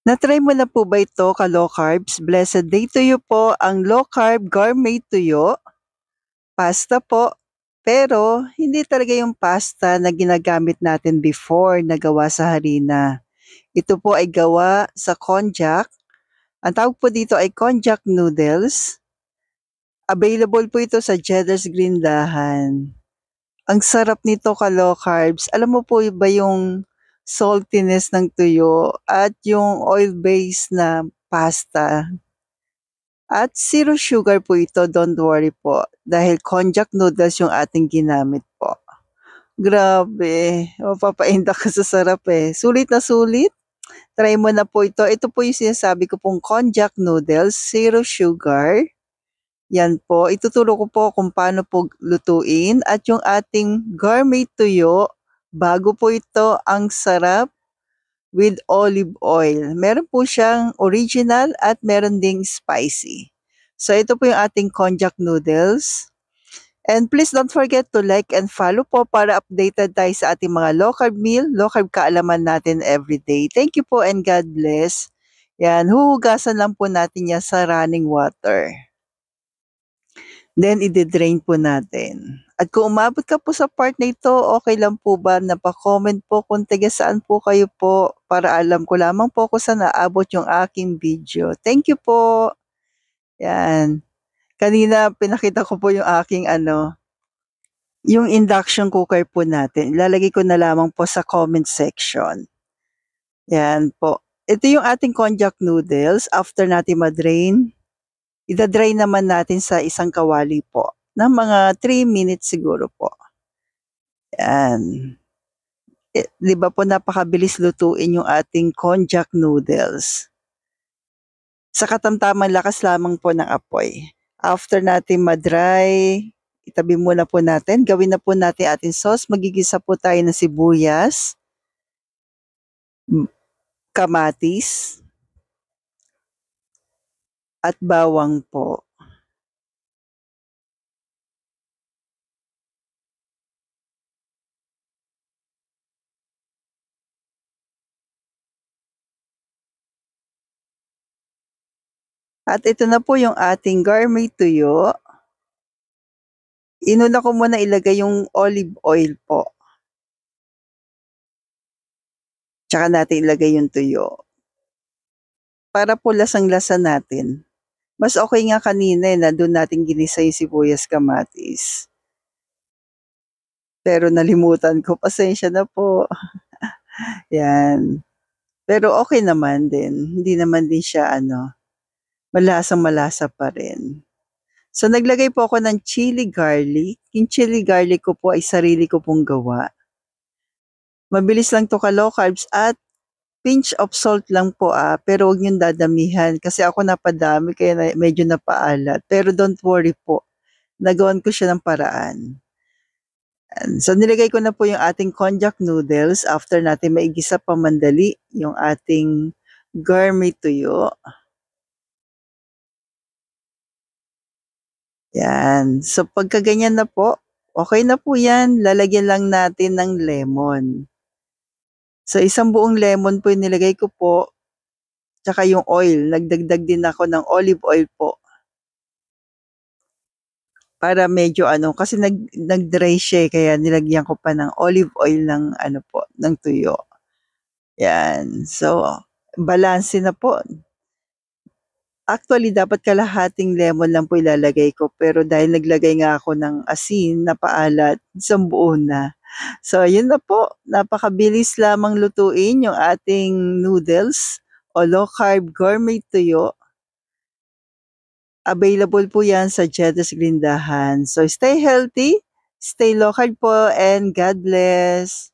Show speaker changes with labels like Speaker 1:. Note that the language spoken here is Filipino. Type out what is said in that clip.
Speaker 1: Na-try mo na po ba ito ka-low carbs? Blessed day to you po ang low carb gourmet tuyo. Pasta po, pero hindi talaga yung pasta na ginagamit natin before na gawa sa harina. Ito po ay gawa sa konjac. Ang tawag po dito ay konjac noodles. Available po ito sa Cheddar's Grindahan. Ang sarap nito ka-low carbs. Alam mo po ba yung saltiness ng tuyo at yung oil-based na pasta. At zero sugar po ito, don't worry po. Dahil konjac noodles yung ating ginamit po. Grabe, mapapaindak ka sa sarap eh. Sulit na sulit. Try mo na po ito. Ito po yung sinasabi ko pong konjac noodles, zero sugar. Yan po, ituturo ko po kung paano po lutuin at yung ating gourmet tuyo, bago po ito, ang sarap with olive oil. Meron po siyang original at meron ding spicy. So ito po yung ating konjac noodles. And please don't forget to like and follow po para updated tayo sa ating mga low carb meal, low carb kaalaman natin everyday. Thank you po and God bless. Yan, huhugasan lang po natin yan sa running water. Then, ide-drain po natin. At kung umabot ka po sa part na ito, okay lang po ba na pa-comment po kung taga saan po kayo po para alam ko lamang po kung saan naabot yung aking video. Thank you po. Yan. Kanina pinakita ko po yung aking yung induction cooker po natin. Ilalagay ko na lamang po sa comment section. Yan po. Ito yung ating konjac noodles. After natin ma-drain, ida-dry naman natin sa isang kawali po ng mga 3 minutes siguro po. Yan. Di ba po napakabilis lutuin yung ating konjac noodles. Sa katamtamang lakas lamang po ng apoy. After natin ma-dry, itabi muna po natin. Gawin na po natin ating sauce. Magigisa po tayo ng sibuyas, kamatis, at bawang po. At ito na po yung ating gourmet tuyo. Inuna ko muna ilagay yung olive oil po. Tsaka natin ilagay yung tuyo. Para po lasang-lasa natin. Mas okay nga kanina na doon natin ginisa yung sibuyas, kamatis. Pero nalimutan ko, pasensya na po. Yan. Pero okay naman din. Hindi naman din siya malasang-malasa pa rin. So naglagay po ako ng chili garlic. Yung chili garlic ko po ay sarili ko pong gawa. Mabilis lang to ka-low carbs at pinch of salt lang po pero huwag niyong dadamihan kasi ako napadami kaya medyo napaalat. Pero don't worry po, nagawan ko siya ng paraan. So nilagay ko na po yung ating konjac noodles after natin maigisa pa mandali yung ating gourmet tuyo. Yan. So pagka ganyan na po, okay na po yan. Lalagyan lang natin ng lemon. So isang buong lemon po yung nilagay ko po. Tsaka yung oil. Nagdagdag din ako ng olive oil po. Para medyo kasi nag-dry siya kaya nilagyan ko pa ng olive oil ng ng tuyo. Yan. So, balanse na po. Actually, dapat kalahating lemon lang po ilalagay ko. Pero dahil naglagay nga ako ng asin na paalat, isang buo na. So, yun na po. Napakabilis lamang lutuin yung ating noodles o low-carb gourmet tuyo. Available po yan sa Cheddar's Grindahan. So, stay healthy, stay low-carb po, and God bless.